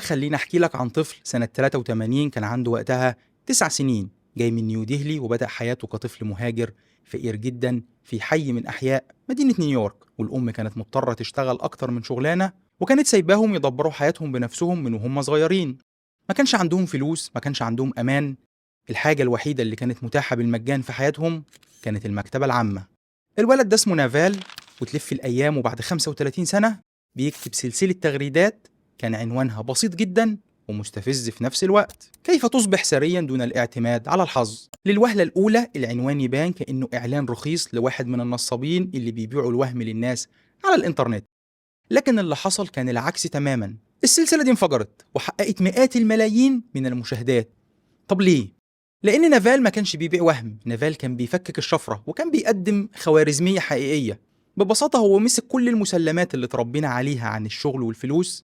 خليني أحكي لك عن طفل سنة 83 كان عنده وقتها 9 سنين، جاي من نيو ديهلي وبدأ حياته كطفل مهاجر فقير جدا في حي من أحياء مدينة نيويورك. والأم كانت مضطرة تشتغل أكتر من شغلانة، وكانت سايباهم يدبروا حياتهم بنفسهم من وهم صغيرين. ما كانش عندهم فلوس، ما كانش عندهم أمان. الحاجة الوحيدة اللي كانت متاحة بالمجان في حياتهم كانت المكتبة العامة. الولد ده اسمه نافال، وتلف الأيام وبعد 35 سنة بيكتب سلسلة تغريدات كان عنوانها بسيط جدا ومستفز في نفس الوقت: كيف تصبح ثريا دون الاعتماد على الحظ. للوهلة الأولى العنوان يبان كأنه إعلان رخيص لواحد من النصابين اللي بيبيعوا الوهم للناس على الإنترنت، لكن اللي حصل كان العكس تماما. السلسلة دي انفجرت وحققت مئات الملايين من المشاهدات. طب ليه؟ لأن نافال ما كانش بيبيع وهم، نافال كان بيفكك الشفرة وكان بيقدم خوارزمية حقيقية. ببساطة هو مسك كل المسلمات اللي تربينا عليها عن الشغل والفلوس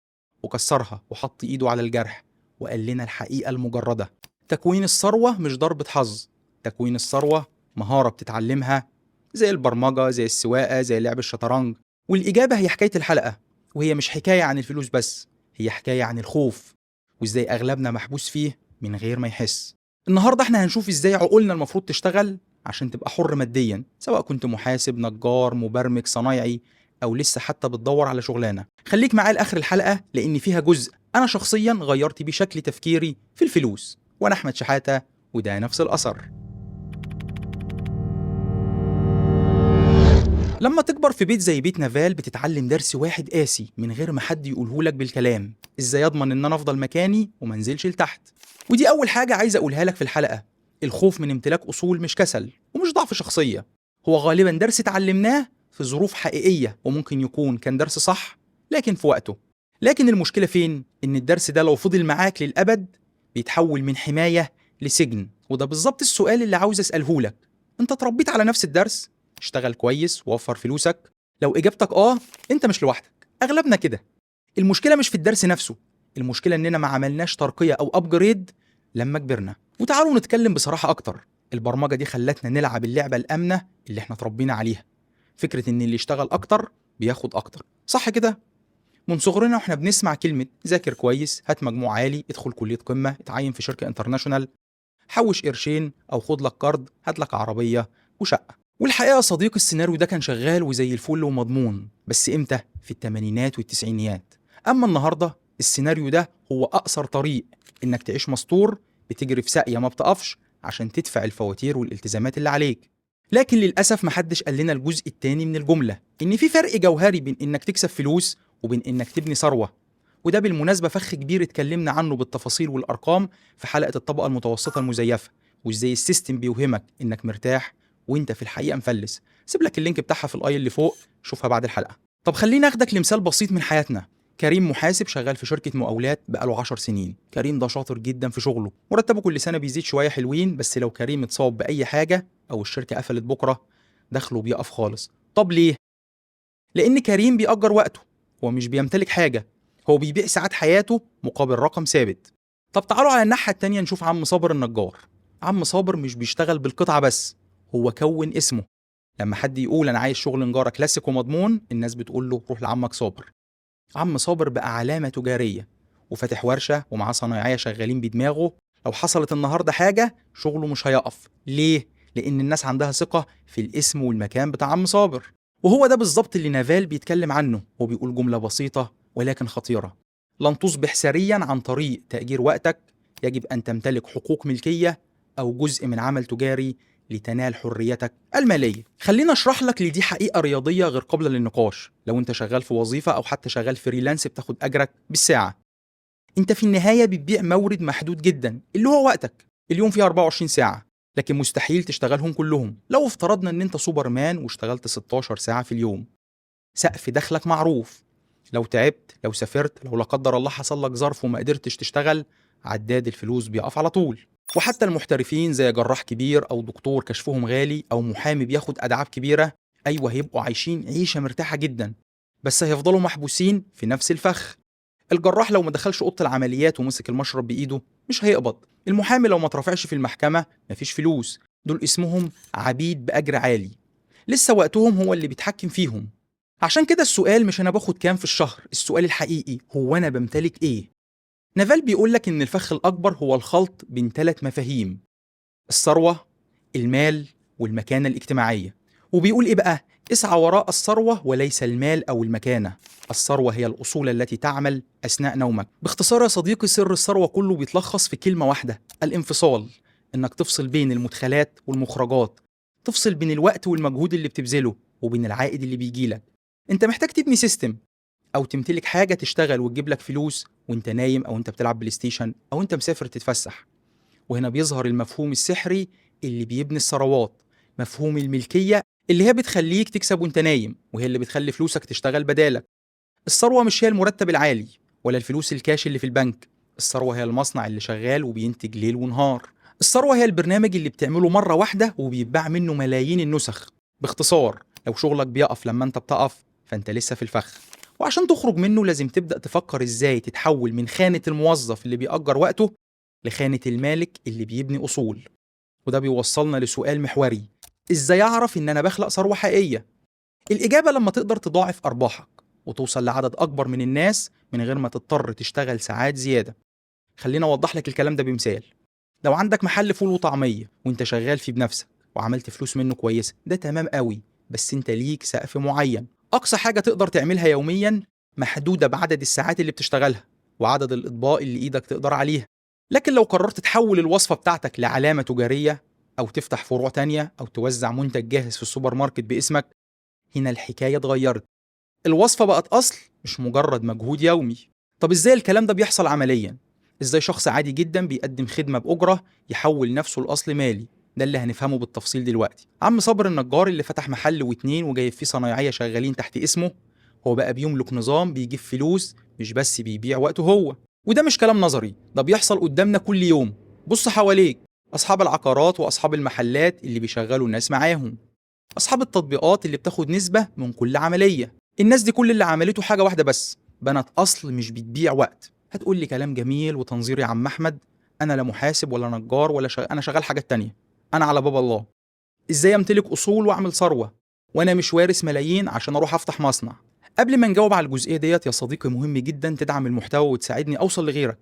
وكسرها وحط إيده على الجرح وقال لنا الحقيقة المجردة: تكوين الثروة مش ضربة حظ، تكوين الثروة مهارة بتتعلمها، زي البرمجة، زي السواقة، زي لعب الشطرنج. والإجابة هي حكاية الحلقة، وهي مش حكاية عن الفلوس بس، هي حكاية عن الخوف وإزاي أغلبنا محبوس فيه من غير ما يحس. النهارده احنا هنشوف ازاي عقولنا المفروض تشتغل عشان تبقى حر ماديا، سواء كنت محاسب، نجار، مبرمج، صنايعي، او لسه حتى بتدور على شغلانه. خليك معايا لاخر الحلقه لان فيها جزء انا شخصيا غيرت بيه شكل تفكيري في الفلوس. وانا احمد شحاته، وده نفس الاثر. لما تكبر في بيت زي بيت نافال بتتعلم درس واحد قاسي من غير ما حد يقوله لك بالكلام: ازاي اضمن ان انا افضل مكاني وما انزلش لتحت. ودي اول حاجه عايز اقولها لك في الحلقه: الخوف من امتلاك اصول مش كسل ومش ضعف شخصيه، هو غالبا درس اتعلمناه في ظروف حقيقيه، وممكن يكون كان درس صح لكن في وقته. لكن المشكله فين؟ ان الدرس ده لو فضل معاك للابد بيتحول من حمايه لسجن. وده بالظبط السؤال اللي عاوز اساله لك: انت اتربيت على نفس الدرس؟ اشتغل كويس ووفر فلوسك؟ لو اجابتك انت مش لوحدك، اغلبنا كده. المشكله مش في الدرس نفسه، المشكله اننا ما عملناش ترقيه او ابجريد لما كبرنا. وتعالوا نتكلم بصراحه اكتر: البرمجه دي خلتنا نلعب اللعبه الامنه اللي احنا اتربينا عليها، فكره ان اللي يشتغل اكتر بياخد اكتر، صح كده؟ من صغرنا واحنا بنسمع كلمه ذاكر كويس، هات مجموع عالي، ادخل كليه قمه، اتعين في شركه انترناشونال، حوش قرشين او خد لك كارد، هات لك عربيه وشقه. والحقيقه يا صديقي السيناريو ده كان شغال وزي الفل ومضمون، بس امتى؟ في الثمانينات والتسعينيات. اما النهارده السيناريو ده هو اقصر طريق انك تعيش مستور، بتجري في ساقيه ما بتقفش عشان تدفع الفواتير والالتزامات اللي عليك. لكن للاسف محدش قال لنا الجزء التاني من الجمله: ان في فرق جوهري بين انك تكسب فلوس وبين انك تبني ثروه. وده بالمناسبه فخ كبير اتكلمنا عنه بالتفاصيل والارقام في حلقه الطبقه المتوسطه المزيفه، وازاي السيستم بيوهمك انك مرتاح وانت في الحقيقه مفلس. سيب لك اللينك بتاعها في الاي اللي فوق، شوفها بعد الحلقه. طب خليني اخدك لمثال بسيط من حياتنا. كريم محاسب شغال في شركه مقاولات بقاله 10 سنين. كريم ده شاطر جدا في شغله، مرتبه كل سنه بيزيد شويه حلوين، بس لو كريم اتصاب باي حاجه او الشركه قفلت بكره دخله بيقف خالص. طب ليه؟ لان كريم بيأجر وقته، هو مش بيمتلك حاجه، هو بيبيع ساعات حياته مقابل رقم ثابت. طب تعالوا على الناحيه التانيه نشوف عم صابر النجار. عم صابر مش بيشتغل بالقطعه بس، هو كون اسمه. لما حد يقول انا عايز شغل نجاره كلاسيك ومضمون، الناس بتقول له روح لعمك صابر. عم صابر بقى علامه تجاريه، وفاتح ورشه ومعاه صنايعيه شغالين بدماغه. لو حصلت النهارده حاجه شغله مش هيقف. ليه؟ لان الناس عندها ثقه في الاسم والمكان بتاع عم صابر. وهو ده بالظبط اللي نافال بيتكلم عنه، هو بيقول جمله بسيطه ولكن خطيره: لن تصبح ثريا عن طريق تأجير وقتك، يجب أن تمتلك حقوق ملكية أو جزء من عمل تجاري لتنال حريتك المالية. خلينا أشرح لك لدي حقيقة رياضية غير قابلة للنقاش. لو أنت شغال في وظيفة أو حتى شغال فريلانس بتاخد أجرك بالساعة، أنت في النهاية بتبيع مورد محدود جدا اللي هو وقتك. اليوم فيه 24 ساعة، لكن مستحيل تشتغلهم كلهم. لو افترضنا أن أنت سوبرمان واشتغلت 16 ساعة في اليوم، سقف دخلك معروف. لو تعبت، لو سافرت، لو لا قدر الله حصل لك ظرف وما قدرتش تشتغل، عداد الفلوس بيقف على طول. وحتى المحترفين زي جراح كبير او دكتور كشفهم غالي او محامي بياخد ادعاب كبيره، ايوه هيبقوا عايشين عيشه مرتاحه جدا، بس هيفضلوا محبوسين في نفس الفخ. الجراح لو ما دخلش اوضه العمليات ومسك المشرب بايده مش هيقبض. المحامي لو ما اترفعش في المحكمه مفيش فلوس. دول اسمهم عبيد باجر عالي، لسه وقتهم هو اللي بيتحكم فيهم. عشان كده السؤال مش انا باخد كام في الشهر، السؤال الحقيقي هو انا بمتلك ايه. نافال بيقولك إن الفخ الأكبر هو الخلط بين 3 مفاهيم: الثروة، المال، والمكانة الاجتماعية. وبيقول إيه بقى؟ اسعى وراء الثروة وليس المال أو المكانة. الثروة هي الأصول التي تعمل أثناء نومك. باختصار يا صديقي، سر الثروة كله بيتلخص في كلمة واحدة: الانفصال. إنك تفصل بين المدخلات والمخرجات، تفصل بين الوقت والمجهود اللي بتبذله وبين العائد اللي بيجيلك. أنت محتاج تبني سيستم أو تمتلك حاجة تشتغل وتجيب لك فلوس وأنت نايم أو أنت بتلعب بلاي ستيشن أو أنت مسافر تتفسح. وهنا بيظهر المفهوم السحري اللي بيبني الثروات، مفهوم الملكية، اللي هي بتخليك تكسب وانت نايم، وهي اللي بتخلي فلوسك تشتغل بدالك. الثروة مش هي المرتب العالي ولا الفلوس الكاش اللي في البنك. الثروة هي المصنع اللي شغال وبينتج ليل ونهار. الثروة هي البرنامج اللي بتعمله مرة واحدة وبيتباع منه ملايين النسخ. باختصار، لو شغلك بيقف لما انت بتقف فانت لسه في الفخ. وعشان تخرج منه لازم تبدأ تفكر ازاي تتحول من خانة الموظف اللي بيأجر وقته لخانة المالك اللي بيبني أصول. وده بيوصلنا لسؤال محوري: إزاي أعرف إن أنا بخلق ثروة حقيقية؟ الإجابة لما تقدر تضاعف أرباحك وتوصل لعدد أكبر من الناس من غير ما تضطر تشتغل ساعات زيادة. خلينا أوضح لك الكلام ده بمثال. لو عندك محل فول وطعمية وإنت شغال فيه بنفسك وعملت فلوس منه كويسة، ده تمام قوي، بس إنت ليك سقف معين. أقصى حاجة تقدر تعملها يوميا محدودة بعدد الساعات اللي بتشتغلها وعدد الأطباق اللي إيدك تقدر عليها. لكن لو قررت تحول الوصفة بتاعتك لعلامة تجارية أو تفتح فروع تانية أو توزع منتج جاهز في السوبر ماركت باسمك، هنا الحكاية اتغيرت. الوصفة بقت أصل مش مجرد مجهود يومي. طب إزاي الكلام ده بيحصل عمليا؟ إزاي شخص عادي جدا بيقدم خدمة بأجرة يحول نفسه لأصل مالي؟ ده اللي هنفهمه بالتفصيل دلوقتي. عم صابر النجار اللي فتح محل واتنين وجايب فيه صنايعية شغالين تحت اسمه، هو بقى بيملك نظام بيجيب فلوس، مش بس بيبيع وقته هو. وده مش كلام نظري، ده بيحصل قدامنا كل يوم. بص حواليك، أصحاب العقارات وأصحاب المحلات اللي بيشغلوا الناس معاهم، أصحاب التطبيقات اللي بتاخد نسبة من كل عملية. الناس دي كل اللي عملته حاجة واحدة بس: بنت أصل مش بتبيع وقت. هتقول لي كلام جميل وتنظيري يا عم أحمد، أنا لا محاسب ولا نجار ولا أنا شغال حاجات تانية، أنا على باب الله. إزاي أمتلك أصول وأعمل ثروة وأنا مش وارث ملايين عشان أروح أفتح مصنع؟ قبل ما نجاوب على الجزئية ديت يا صديقي، مهم جدا تدعم المحتوى وتساعدني أوصل لغيرك،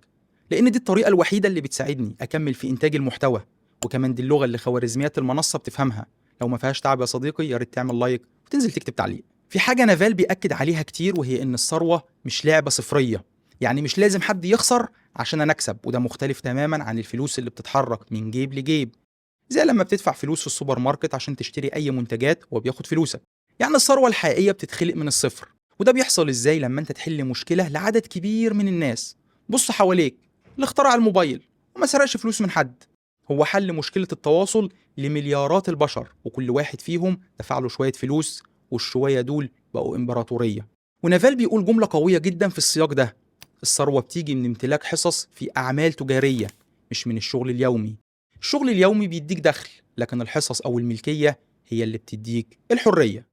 لأن دي الطريقة الوحيدة اللي بتساعدني أكمل في إنتاج المحتوى. وكمان دي اللغة اللي خوارزميات المنصة بتفهمها. لو ما فيهاش تعب يا صديقي، يا ريت تعمل لايك وتنزل تكتب تعليق. في حاجة نافال بيأكد عليها كتير، وهي إن الثروة مش لعبة صفرية. يعني مش لازم حد يخسر عشان أنا أكسب، وده مختلف تماما عن الفلوس اللي بتتحرك من جيب لجيب، زي لما بتدفع فلوس في السوبر ماركت عشان تشتري أي منتجات وبياخد فلوسك. يعني الثروة الحقيقية بتتخلق من الصفر. وده بيحصل إزاي؟ لما أنت تحل مشكلة لعدد كبير من الناس. بص حواليك، اللي اخترع الموبايل وما سرقش فلوس من حد، هو حل مشكلة التواصل لمليارات البشر، وكل واحد فيهم دفع له شوية فلوس، والشوية دول بقوا إمبراطورية. ونافال بيقول جملة قوية جدا في السياق ده: الثروة بتيجي من امتلاك حصص في أعمال تجارية، مش من الشغل اليومي. الشغل اليومي بيديك دخل، لكن الحصص أو الملكية هي اللي بتديك الحرية.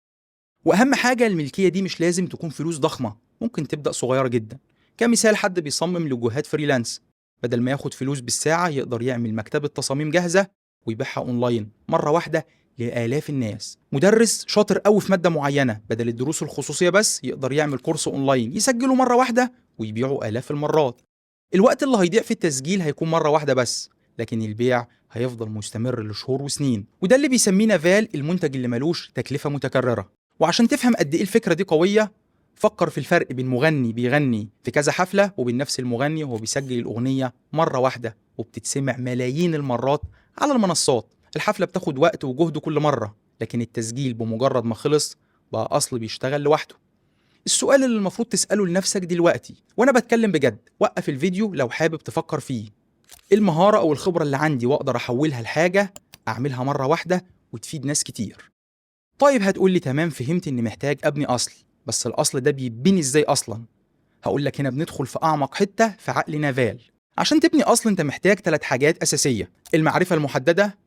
وأهم حاجة، الملكية دي مش لازم تكون فلوس ضخمة، ممكن تبدأ صغيرة جدا. كمثال، حد بيصمم لوجوهات فريلانس، بدل ما ياخد فلوس بالساعة يقدر يعمل مكتبة تصاميم جاهزة ويبيعها أونلاين مرة واحدة لآلاف الناس. مدرس شاطر قوي في مادة معينة، بدل الدروس الخصوصية بس يقدر يعمل كورس أونلاين يسجله مرة واحدة ويبيعه آلاف المرات. الوقت اللي هيضيع في التسجيل هيكون مرة واحدة بس، لكن البيع هيفضل مستمر لشهور وسنين. وده اللي بيسميه نافال المنتج اللي ملوش تكلفة متكررة. وعشان تفهم قد إيه الفكرة دي قوية، فكر في الفرق بين مغني بيغني في كذا حفلة وبين نفس المغني وهو بيسجل الأغنية مرة واحدة وبتتسمع ملايين المرات على المنصات. الحفلة بتاخد وقت وجهد كل مرة، لكن التسجيل بمجرد ما خلص بقى أصل بيشتغل لوحده. السؤال اللي المفروض تسأله لنفسك دلوقتي وأنا بتكلم بجد، وقف الفيديو لو حابب تفكر فيه: إيه المهارة أو الخبرة اللي عندي وأقدر أحولها لحاجة أعملها مرة واحدة وتفيد ناس كتير؟ طيب هتقولي تمام، فهمت إني محتاج أبني أصل، بس الأصل ده بيتبني إزاي أصلا؟ هقولك هنا بندخل في أعمق حتة في عقل نافال. عشان تبني أصل أنت محتاج 3 حاجات أساسية: المعرفة المحددة،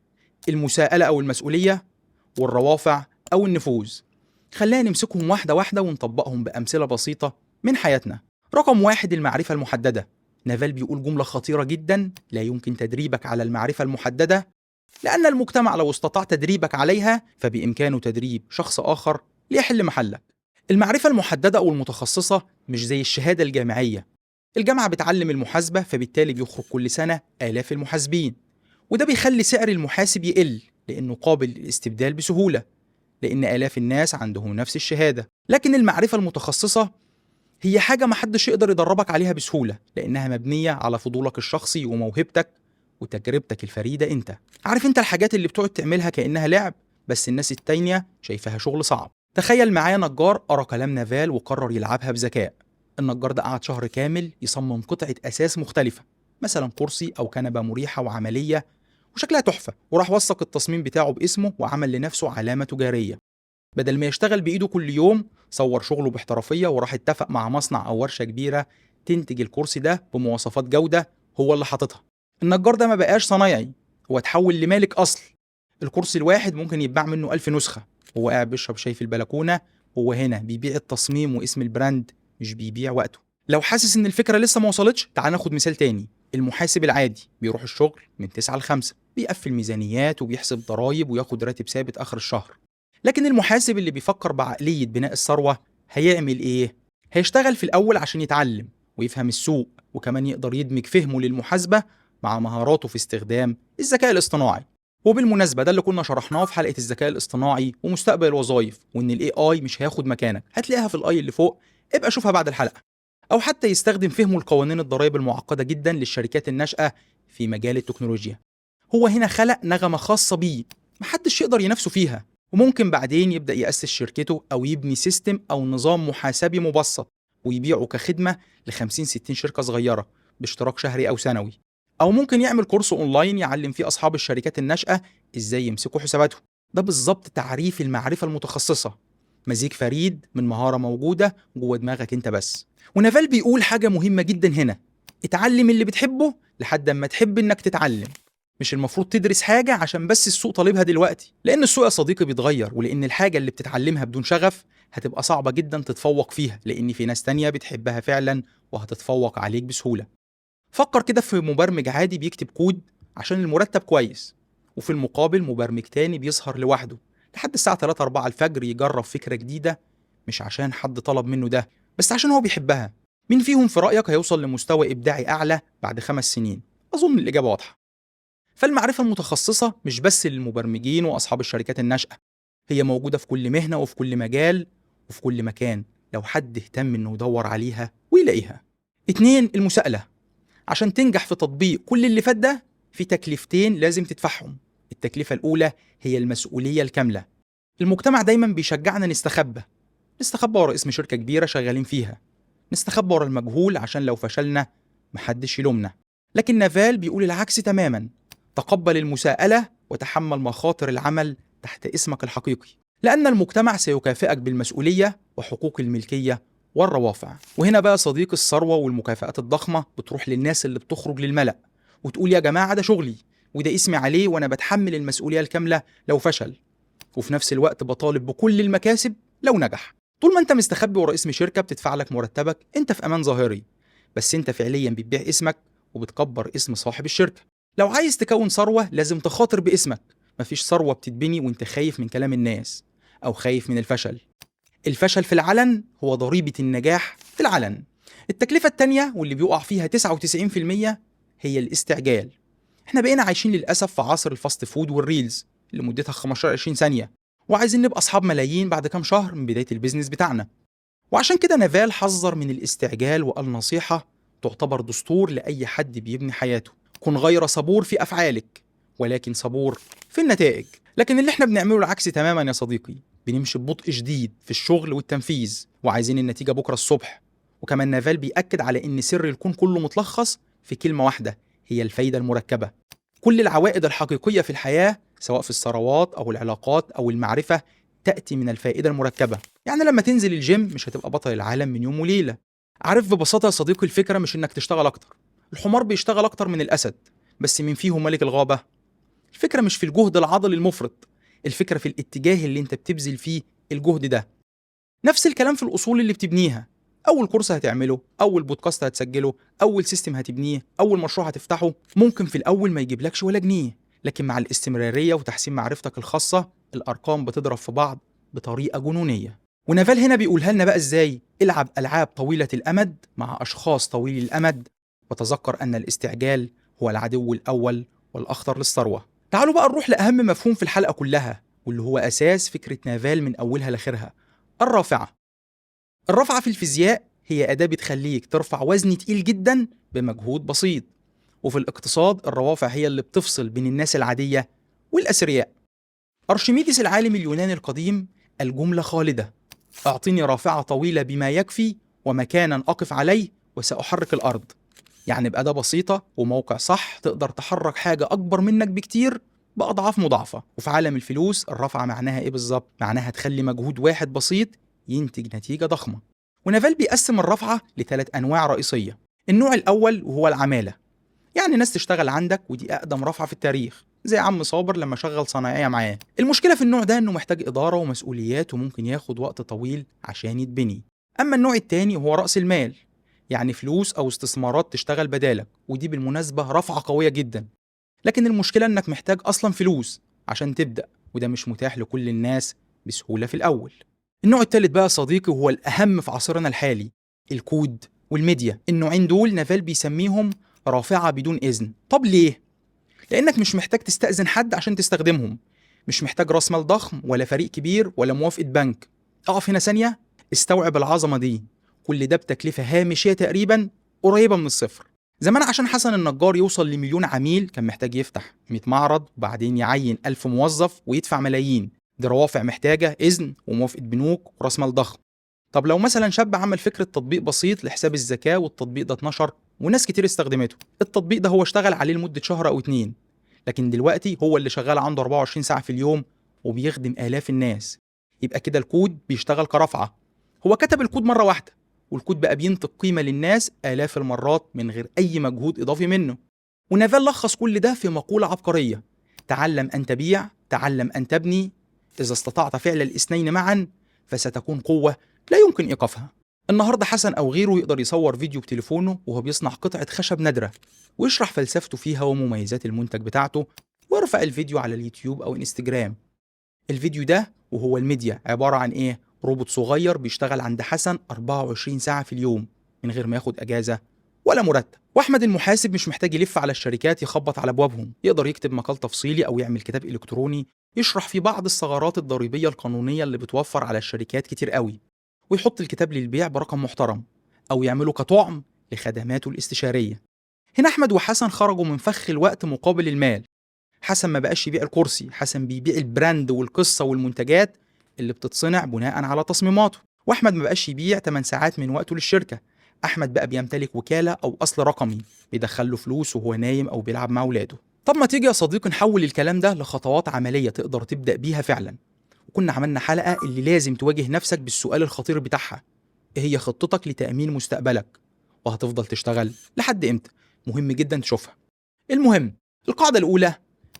المساءلة أو المسؤولية، والروافع أو النفوذ. خلينا نمسكهم واحدة واحدة ونطبقهم بأمثلة بسيطة من حياتنا. رقم 1: المعرفة المحددة. نافال بيقول جملة خطيرة جدا: لا يمكن تدريبك على المعرفة المحددة، لأن المجتمع لو استطاع تدريبك عليها فبإمكانه تدريب شخص آخر ليحل محلك. المعرفة المحددة أو المتخصصة مش زي الشهادة الجامعية، الجامعة بتعلم المحاسبة، فبالتالي بيخرج كل سنة آلاف المحاسبين، وده بيخلي سعر المحاسب يقل لأنه قابل للاستبدال بسهولة، لأن آلاف الناس عندهم نفس الشهادة. لكن المعرفة المتخصصة هي حاجة محدش يقدر يدربك عليها بسهولة، لأنها مبنية على فضولك الشخصي وموهبتك وتجربتك الفريدة. انت عارف الحاجات اللي بتقعد تعملها كأنها لعب، بس الناس التانية شايفاها شغل صعب. تخيل معايا نجار قرأ كلام نافال وقرر يلعبها بذكاء. النجار ده قعد شهر كامل يصمم قطعة أساس مختلفة، مثلا كرسي أو كنبة مريحة وعملية وشكلها تحفة، وراح وثق التصميم بتاعه باسمه وعمل لنفسه علامة تجارية. بدل ما يشتغل بإيده كل يوم، صور شغله باحترافية وراح اتفق مع مصنع أو ورشة كبيرة تنتج الكرسي ده بمواصفات جودة هو اللي حاططها. النجار ده ما بقاش صنايعي، هو اتحول لمالك أصل. الكرسي الواحد ممكن يتباع منه 1000 نسخة، هو قاعد بيشرب شاي في البلكونة. هو هنا بيبيع التصميم واسم البراند، مش بيبيع وقته. لو حاسس إن الفكرة لسه ما وصلتش، تعال ناخد مثال تاني. المحاسب العادي بيروح الشغل من 9 ل 5، بيقفل ميزانيات وبيحسب ضرايب وياخد راتب ثابت آخر الشهر. لكن المحاسب اللي بيفكر بعقلية بناء الثروة هيعمل إيه؟ هيشتغل في الأول عشان يتعلم ويفهم السوق، وكمان يقدر يدمج فهمه للمحاسبة مع مهاراته في استخدام الذكاء الاصطناعي. وبالمناسبة ده اللي كنا شرحناه في حلقة الذكاء الاصطناعي ومستقبل الوظائف، وإن ال AI مش هياخد مكانك، هتلاقيها في الآي اللي فوق، ابقى شوفها بعد الحلقة. أو حتى يستخدم فهمه لقوانين الضرائب المعقدة جدا للشركات الناشئة في مجال التكنولوجيا. هو هنا خلق نغمة خاصة بيه محدش يقدر ينافسه فيها، وممكن بعدين يبدأ يأسس شركته أو يبني سيستم أو نظام محاسبي مبسط ويبيعه كخدمة ل50-60 شركة صغيرة باشتراك شهري أو سنوي. أو ممكن يعمل كورس أونلاين يعلم فيه أصحاب الشركات الناشئة إزاي يمسكوا حساباتهم. ده بالظبط تعريف المعرفة المتخصصة، مزيج فريد من مهارة موجودة جوه دماغك أنت بس. ونافال بيقول حاجة مهمة جدا هنا: اتعلم اللي بتحبه لحد أما تحب إنك تتعلم. مش المفروض تدرس حاجة عشان بس السوق طالبها دلوقتي، لأن السوق يا صديقي بيتغير، ولأن الحاجة اللي بتتعلمها بدون شغف هتبقى صعبة جدا تتفوق فيها، لأن في ناس تانية بتحبها فعلا وهتتفوق عليك بسهولة. فكر كده في مبرمج عادي بيكتب كود عشان المرتب كويس، وفي المقابل مبرمج تاني بيسهر لوحده لحد الساعة 3-4 الفجر يجرب فكرة جديدة، مش عشان حد طلب منه ده، بس عشان هو بيحبها. مين فيهم في رأيك هيوصل لمستوى إبداعي أعلى بعد 5 سنين؟ أظن الإجابة واضحة. فالمعرفة المتخصصة مش بس للمبرمجين وأصحاب الشركات الناشئة، هي موجودة في كل مهنة وفي كل مجال وفي كل مكان، لو حد اهتم إنه يدور عليها ويلاقيها. 2. المساءلة. عشان تنجح في تطبيق كل اللي فات ده، في تكلفتين لازم تدفعهم. التكلفة الأولى هي المسؤولية الكاملة. المجتمع دايما بيشجعنا نستخبى ورا اسم شركة كبيرة شغالين فيها، نستخبى ورا المجهول عشان لو فشلنا محدش يلومنا. لكن نافال بيقول العكس تماما: تقبل المساءلة وتحمل مخاطر العمل تحت اسمك الحقيقي، لأن المجتمع سيكافئك بالمسؤولية وحقوق الملكية والروافع. وهنا بقى صديق الثروة والمكافآت الضخمة بتروح للناس اللي بتخرج للملأ وتقول: يا جماعة ده شغلي وده اسمي عليه وأنا بتحمل المسؤولية الكاملة لو فشل، وفي نفس الوقت بطالب بكل المكاسب لو نجح. طول ما انت مستخبي ورا اسم شركة بتدفع لك مرتبك، انت في امان ظاهري، بس انت فعليا بتبيع اسمك وبتكبر اسم صاحب الشركة. لو عايز تكون ثروة لازم تخاطر باسمك. مفيش ثروة بتتبني وانت خايف من كلام الناس او خايف من الفشل. الفشل في العلن هو ضريبة النجاح في العلن. التكلفة التانية واللي بيقع فيها 99% هي الاستعجال. احنا بقينا عايشين للأسف في عصر الفاست فود والريلز اللي مدتها 15-20 ثانية، وعايزين نبقى أصحاب ملايين بعد كام شهر من بداية البيزنس بتاعنا. وعشان كده نافال حذر من الاستعجال وقال نصيحة تعتبر دستور لأي حد بيبني حياته: كن غير صبور في أفعالك ولكن صبور في النتائج. لكن اللي احنا بنعمله العكس تماما يا صديقي، بنمشي ببطء شديد في الشغل والتنفيذ وعايزين النتيجة بكرة الصبح. وكمان نافال بيأكد على إن سر الكون كله متلخص في كلمة واحدة، هي الفايدة المركبة. كل العوائد الحقيقية في الحياة سواء في الثروات أو العلاقات أو المعرفة تأتي من الفائدة المركبة. يعني لما تنزل الجيم مش هتبقى بطل العالم من يوم وليلة. عارف ببساطة يا صديقي، الفكرة مش إنك تشتغل أكتر. الحمار بيشتغل أكتر من الأسد، بس مين فيهم ملك الغابة؟ الفكرة مش في الجهد العضلي المفرط، الفكرة في الاتجاه اللي انت بتبذل فيه الجهد ده. نفس الكلام في الأصول اللي بتبنيها. أول كورس هتعمله، أول بودكاست هتسجله، أول سيستم هتبنيه، أول مشروع هتفتحه، ممكن في الأول ما يجيبلكش ولا جنيه، لكن مع الاستمرارية وتحسين معرفتك الخاصة الأرقام بتضرب في بعض بطريقة جنونية. ونافال هنا بيقولها لنا بقى ازاي: العب ألعاب طويلة الأمد مع أشخاص طويل الأمد، وتذكر أن الاستعجال هو العدو الأول والأخطر للثروة. تعالوا بقى نروح لأهم مفهوم في الحلقة كلها، واللي هو أساس فكرة نافال من أولها لآخرها: الرافعة. الرافعة في الفيزياء هي أداة بتخليك ترفع وزن تقيل جدا بمجهود بسيط. وفي الاقتصاد الروافع هي اللي بتفصل بين الناس العادية والأثرياء. أرشميدس العالم اليوناني القديم الجملة خالدة: أعطني رافعة طويلة بما يكفي ومكانا أقف عليه وسأحرك الأرض. يعني بأداة بسيطة وموقع صح تقدر تحرك حاجة أكبر منك بكتير بأضعاف مضاعفة. وفي عالم الفلوس الرافعة معناها إيه بالظبط؟ معناها تخلي مجهود واحد بسيط ينتج نتيجة ضخمة. ونافال بيقسم الرافعة لثلاث أنواع رئيسية. النوع الأول وهو العمالة، يعني ناس تشتغل عندك، ودي أقدم رافعة في التاريخ، زي عم صابر لما شغل صنايعية معاه. المشكلة في النوع ده إنه محتاج إدارة ومسؤوليات وممكن ياخد وقت طويل عشان يتبني. أما النوع التاني هو رأس المال، يعني فلوس أو استثمارات تشتغل بدالك، ودي بالمناسبة رافعة قوية جدا. لكن المشكلة إنك محتاج أصلا فلوس عشان تبدأ، وده مش متاح لكل الناس بسهولة في الأول. النوع التالت بقى صديقي وهو الأهم في عصرنا الحالي: الكود والميديا. النوعين دول نافال بيسميهم رافعة بدون إذن. طب ليه؟ لأنك مش محتاج تستأذن حد عشان تستخدمهم، مش محتاج راس مال ضخم ولا فريق كبير ولا موافقة بنك. أقف هنا ثانية، استوعب العظمة دي. كل ده بتكلفة هامشية تقريبا قريبة من الصفر. زمان عشان حسن النجار يوصل لمليون عميل كان محتاج يفتح 100 معرض وبعدين يعين 1000 موظف ويدفع ملايين. دي روافع محتاجة إذن وموافقة بنوك وراس مال ضخم. طب لو مثلا شاب عمل فكرة تطبيق بسيط لحساب الزكاة، والتطبيق ده اتنشر وناس كتير استخدمته، التطبيق ده هو اشتغل عليه لمدة شهر أو اتنين، لكن دلوقتي هو اللي شغال عنده 24 ساعة في اليوم وبيخدم آلاف الناس. يبقى كده الكود بيشتغل كرفعة. هو كتب الكود مرة واحدة، والكود بقى بينتج قيمة للناس آلاف المرات من غير أي مجهود إضافي منه. ونافال لخص كل ده في مقولة عبقرية: تعلم أن تبيع، تعلم أن تبني، إذا استطعت فعل الاثنين معا فستكون قوة لا يمكن إيقافها. النهاردة حسن أو غيره يقدر يصور فيديو بتليفونه وهو بيصنع قطعة خشب نادرة ويشرح فلسفته فيها ومميزات المنتج بتاعته، ويرفع الفيديو على اليوتيوب أو انستجرام. الفيديو ده وهو الميديا عبارة عن إيه؟ روبوت صغير بيشتغل عند حسن 24 ساعة في اليوم من غير ما ياخد أجازة ولا مرتب. وأحمد المحاسب مش محتاج يلف على الشركات يخبط على أبوابهم، يقدر يكتب مقال تفصيلي أو يعمل كتاب إلكتروني يشرح فيه بعض الثغرات الضريبية القانونية اللي بتوفر على الشركات كتير قوي، ويحط الكتاب للبيع برقم محترم، أو يعمله كطعم لخدماته الاستشارية. هنا أحمد وحسن خرجوا من فخ الوقت مقابل المال. حسن ما بقاش يبيع الكرسي، حسن بيبيع البراند والقصة والمنتجات اللي بتتصنع بناء على تصميماته. وأحمد ما بقاش يبيع 8 ساعات من وقته للشركة. أحمد بقى بيمتلك وكالة أو أصل رقمي بيدخله فلوس وهو نايم أو بيلعب مع أولاده. طب ما تيجي يا صديقي نحول الكلام ده لخطوات عملية تقدر تبدأ بيها فعلا. وكنا عملنا حلقة اللي لازم تواجه نفسك بالسؤال الخطير بتاعها: إيه هي خطتك لتأمين مستقبلك؟ وهتفضل تشتغل لحد إمتى؟ مهم جدا تشوفها. المهم، القاعدة الأولى: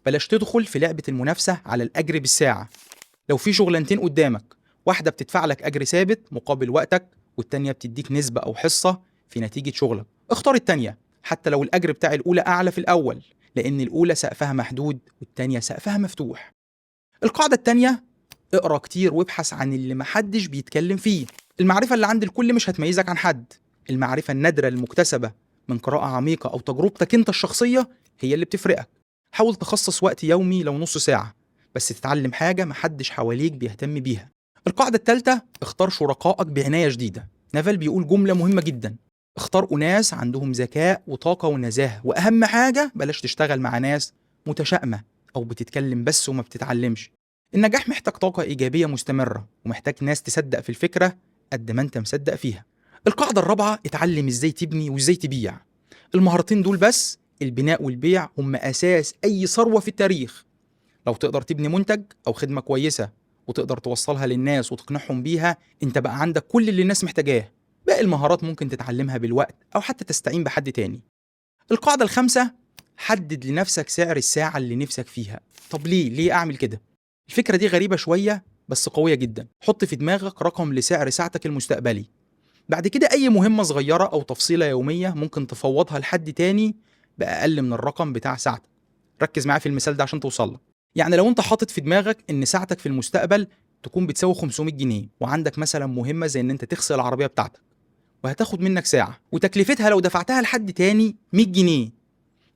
بلاش تدخل في لعبة المنافسة على الأجر بالساعة. لو في شغلانتين قدامك، واحدة بتدفع لك أجر ثابت مقابل وقتك، والتانية بتديك نسبة أو حصة في نتيجة شغلك، اختار التانية حتى لو الأجر بتاع الأولى أعلى في الأول، لأن الأولى سقفها محدود والتانية سقفها مفتوح. القاعدة التانية: اقرأ كتير وابحث عن اللي محدش بيتكلم فيه. المعرفة اللي عند الكل مش هتميزك عن حد. المعرفة النادرة المكتسبة من قراءة عميقة أو تجربتك أنت الشخصية هي اللي بتفرقك. حاول تخصص وقت يومي لو نص ساعة بس تتعلم حاجة محدش حواليك بيهتم بيها. القاعدة الثالثة: اختار شركائك بعناية شديدة. نافال بيقول جملة مهمة جدا: اختار أناس عندهم ذكاء وطاقة ونزاهة، وأهم حاجة بلاش تشتغل مع ناس متشائمة أو بتتكلم بس وما بتتعلمش. النجاح محتاج طاقة إيجابية مستمرة، ومحتاج ناس تصدق في الفكرة قد ما أنت مصدق فيها. القاعدة الرابعة: اتعلم إزاي تبني وإزاي تبيع. المهارتين دول بس، البناء والبيع، هم أساس أي ثروة في التاريخ. لو تقدر تبني منتج أو خدمة كويسة وتقدر توصلها للناس وتقنعهم بيها، أنت بقى عندك كل اللي الناس محتاجاه. باقي المهارات ممكن تتعلمها بالوقت أو حتى تستعين بحد تاني. القاعدة الخامسة: حدد لنفسك سعر الساعة اللي نفسك فيها. طب ليه أعمل كده؟ الفكرة دي غريبة شوية بس قوية جدا. حط في دماغك رقم لسعر ساعتك المستقبلي. بعد كده أي مهمة صغيرة أو تفصيلة يومية ممكن تفوضها لحد تاني بأقل من الرقم بتاع ساعتك. ركز معايا في المثال ده عشان توصل لك. يعني لو أنت حاطط في دماغك إن ساعتك في المستقبل تكون بتساوي 500 جنيه، وعندك مثلا مهمة زي إن أنت تغسل العربية بتاعتك وهتاخد منك ساعة، وتكلفتها لو دفعتها لحد تاني 100 جنيه،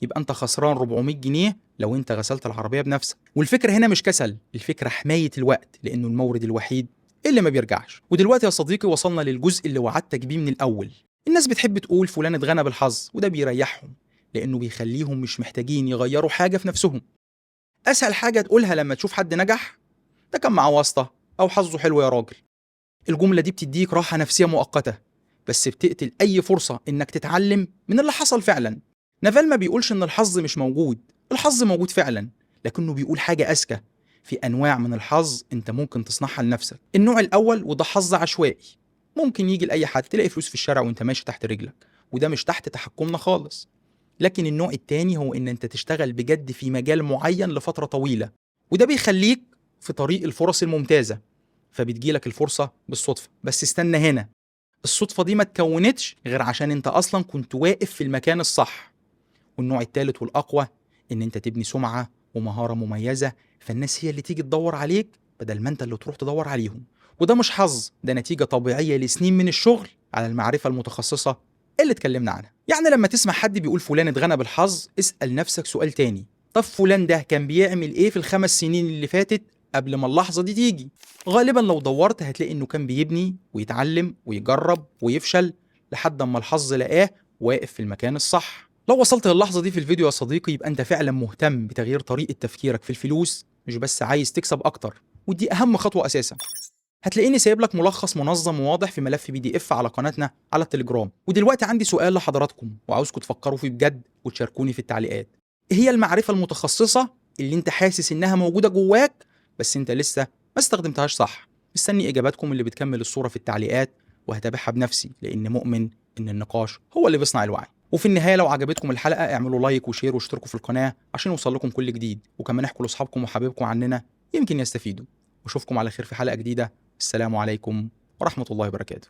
يبقى أنت خسران 400 جنيه لو أنت غسلت العربية بنفسك. والفكرة هنا مش كسل، الفكرة حماية الوقت، لأنه المورد الوحيد اللي ما بيرجعش. ودلوقتي يا صديقي وصلنا للجزء اللي وعدتك بيه من الأول. الناس بتحب تقول فلان اتغنى بالحظ، وده بيريحهم لأنه بيخليهم مش محتاجين يغيروا حاجة في نفسهم. أسهل حاجة تقولها لما تشوف حد نجح: ده كان معاه واسطة، أو حظه حلو يا راجل. الجملة دي بتديك راحة نفسية مؤقتة، بس بتقتل أي فرصة إنك تتعلم من اللي حصل فعلا. نافال ما بيقولش إن الحظ مش موجود، الحظ موجود فعلا، لكنه بيقول حاجة أذكى: في أنواع من الحظ أنت ممكن تصنعها لنفسك. النوع الأول وده حظ عشوائي، ممكن يجي لأي حد، تلاقي فلوس في الشارع وأنت ماشي تحت رجلك، وده مش تحت تحكمنا خالص. لكن النوع التاني هو إن أنت تشتغل بجد في مجال معين لفترة طويلة، وده بيخليك في طريق الفرص الممتازة، فبتجيلك الفرصة بالصدفة. بس استنى هنا، الصدفة دي ما تكونتش غير عشان انت اصلا كنت واقف في المكان الصح. والنوع التالت والاقوى ان انت تبني سمعة ومهارة مميزة، فالناس هي اللي تيجي تدور عليك بدل ما انت اللي تروح تدور عليهم. وده مش حظ، ده نتيجة طبيعية لسنين من الشغل على المعرفة المتخصصة اللي اتكلمنا عنها. يعني لما تسمع حد بيقول فلان اتغنى بالحظ، اسأل نفسك سؤال تاني: طب فلان ده كان بيعمل ايه في ال5 سنين اللي فاتت قبل ما اللحظة دي تيجي؟ غالبا لو دورت هتلاقي انه كان بيبني ويتعلم ويجرب ويفشل لحد اما الحظ لقاه واقف في المكان الصح. لو وصلت للحظة دي في الفيديو يا صديقي، يبقى انت فعلا مهتم بتغيير طريقة تفكيرك في الفلوس، مش بس عايز تكسب اكتر، ودي اهم خطوة اساسا. هتلاقيني سايب لك ملخص منظم وواضح في ملف PDF على قناتنا على التليجرام. ودلوقتي عندي سؤال لحضراتكم وعاوزكم تفكروا فيه بجد وتشاركوني في التعليقات: ايه هي المعرفة المتخصصة اللي انت حاسس انها موجودة جواك بس انت لسه ما استخدمتهاش صح؟ مستني اجاباتكم اللي بتكمل الصورة في التعليقات، وهتابعها بنفسي لان مؤمن ان النقاش هو اللي بيصنع الوعي. وفي النهاية لو عجبتكم الحلقة اعملوا لايك وشير واشتركوا في القناة عشان يوصل لكم كل جديد، وكمان احكوا لاصحابكم وحبايبكم عننا يمكن يستفيدوا. واشوفكم على خير في حلقة جديدة. السلام عليكم ورحمة الله وبركاته.